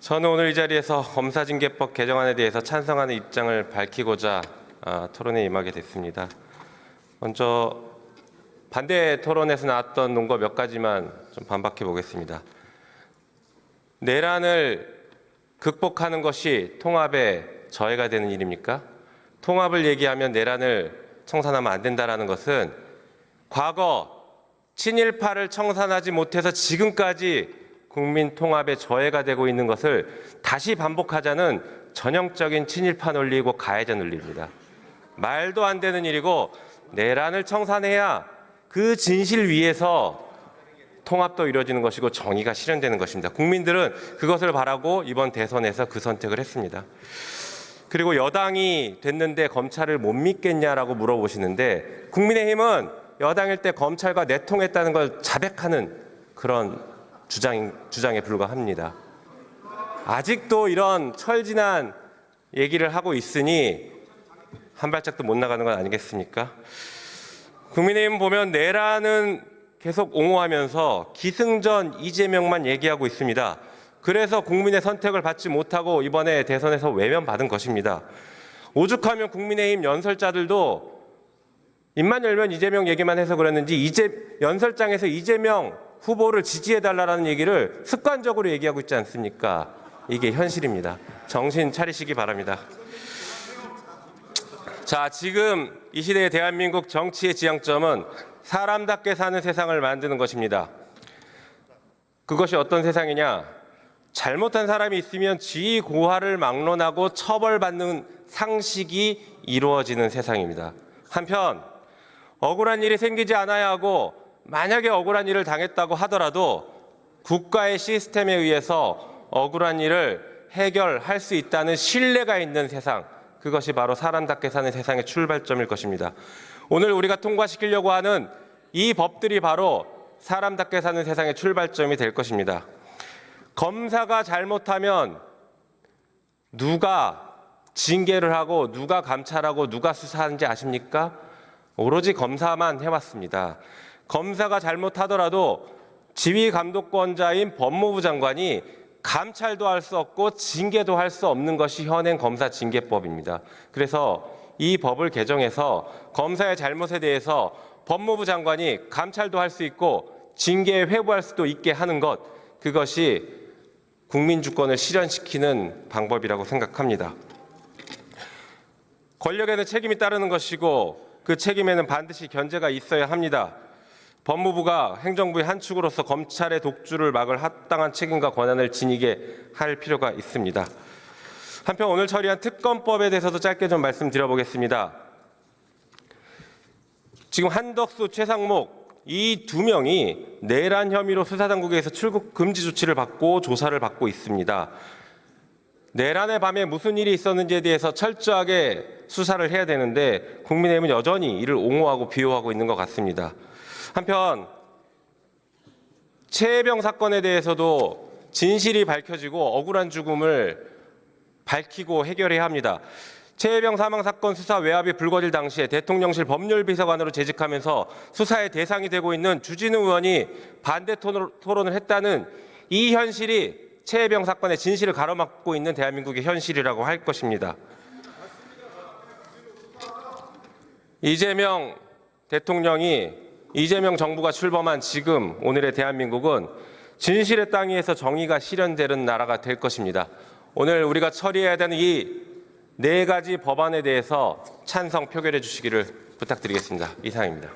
저는 오늘 이 자리에서 검사징계법 개정안에 대해서 찬성하는 입장을 밝히고자 토론에 임하게 됐습니다. 먼저 반대 토론에서 나왔던 논거 몇 가지만 좀 반박해 보겠습니다. 내란을 극복하는 것이 통합의 저해가 되는 일입니까? 통합을 얘기하면 내란을 청산하면 안 된다는 것은 과거 친일파를 청산하지 못해서 지금까지 국민 통합의 저해가 되고 있는 것을 다시 반복하자는 전형적인 친일파 논리이고 가해자 논리입니다. 말도 안 되는 일이고 내란을 청산해야 그 진실 위에서 통합도 이루어지는 것이고 정의가 실현되는 것입니다. 국민들은 그것을 바라고 이번 대선에서 그 선택을 했습니다. 그리고 여당이 됐는데 검찰을 못 믿겠냐라고 물어보시는데 국민의힘은 여당일 때 검찰과 내통했다는 걸 자백하는 그런 주장에 불과합니다. 아직도 이런 철진한 얘기를 하고 있으니 한 발짝도 못 나가는 건 아니겠습니까? 국민의힘 보면 내란은 계속 옹호하면서 기승전 이재명만 얘기하고 있습니다. 그래서 국민의 선택을 받지 못하고 이번에 대선에서 외면받은 것입니다. 오죽하면 국민의힘 연설자들도 입만 열면 이재명 얘기만 해서 그랬는지 연설장에서 이재명 후보를 지지해달라는 얘기를 습관적으로 얘기하고 있지 않습니까? 이게 현실입니다. 정신 차리시기 바랍니다. 자, 지금 이 시대의 대한민국 정치의 지향점은 사람답게 사는 세상을 만드는 것입니다. 그것이 어떤 세상이냐? 잘못한 사람이 있으면 지위 고하를 막론하고 처벌받는 상식이 이루어지는 세상입니다. 한편 억울한 일이 생기지 않아야 하고 만약에 억울한 일을 당했다고 하더라도 국가의 시스템에 의해서 억울한 일을 해결할 수 있다는 신뢰가 있는 세상, 그것이 바로 사람답게 사는 세상의 출발점일 것입니다. 오늘 우리가 통과시키려고 하는 이 법들이 바로 사람답게 사는 세상의 출발점이 될 것입니다. 검사가 잘못하면 누가 징계를 하고 누가 감찰하고 누가 수사하는지 아십니까? 오로지 검사만 해왔습니다. 검사가 잘못하더라도 지휘감독권자인 법무부 장관이 감찰도 할 수 없고 징계도 할 수 없는 것이 현행 검사징계법입니다. 그래서 이 법을 개정해서 검사의 잘못에 대해서 법무부 장관이 감찰도 할 수 있고 징계에 회부할 수도 있게 하는 것, 그것이 국민주권을 실현시키는 방법이라고 생각합니다. 권력에는 책임이 따르는 것이고 그 책임에는 반드시 견제가 있어야 합니다. 법무부가 행정부의 한 축으로서 검찰의 독주를 막을 합당한 책임과 권한을 지니게 할 필요가 있습니다. 한편 오늘 처리한 특검법에 대해서도 짧게 좀 말씀드려보겠습니다. 지금 한덕수, 최상목 이 두 명이 내란 혐의로 수사당국에서 출국 금지 조치를 받고 조사를 받고 있습니다. 내란의 밤에 무슨 일이 있었는지에 대해서 철저하게 수사를 해야 되는데 국민의힘은 여전히 이를 옹호하고 비호하고 있는 것 같습니다. 한편 최혜병 사건에 대해서도 진실이 밝혀지고 억울한 죽음을 밝히고 해결해야 합니다. 최혜병 사망 사건 수사 외압이 불거질 당시에 대통령실 법률비서관으로 재직하면서 수사의 대상이 되고 있는 주진우 의원이 반대 토론을 했다는 이 현실이 최혜병 사건의 진실을 가로막고 있는 대한민국의 현실이라고 할 것입니다. 이재명 대통령이 이재명 정부가 출범한 지금 오늘의 대한민국은 진실의 땅 위에서 정의가 실현되는 나라가 될 것입니다. 오늘 우리가 처리해야 되는 이 4가지 법안에 대해서 찬성 표결해 주시기를 부탁드리겠습니다. 이상입니다.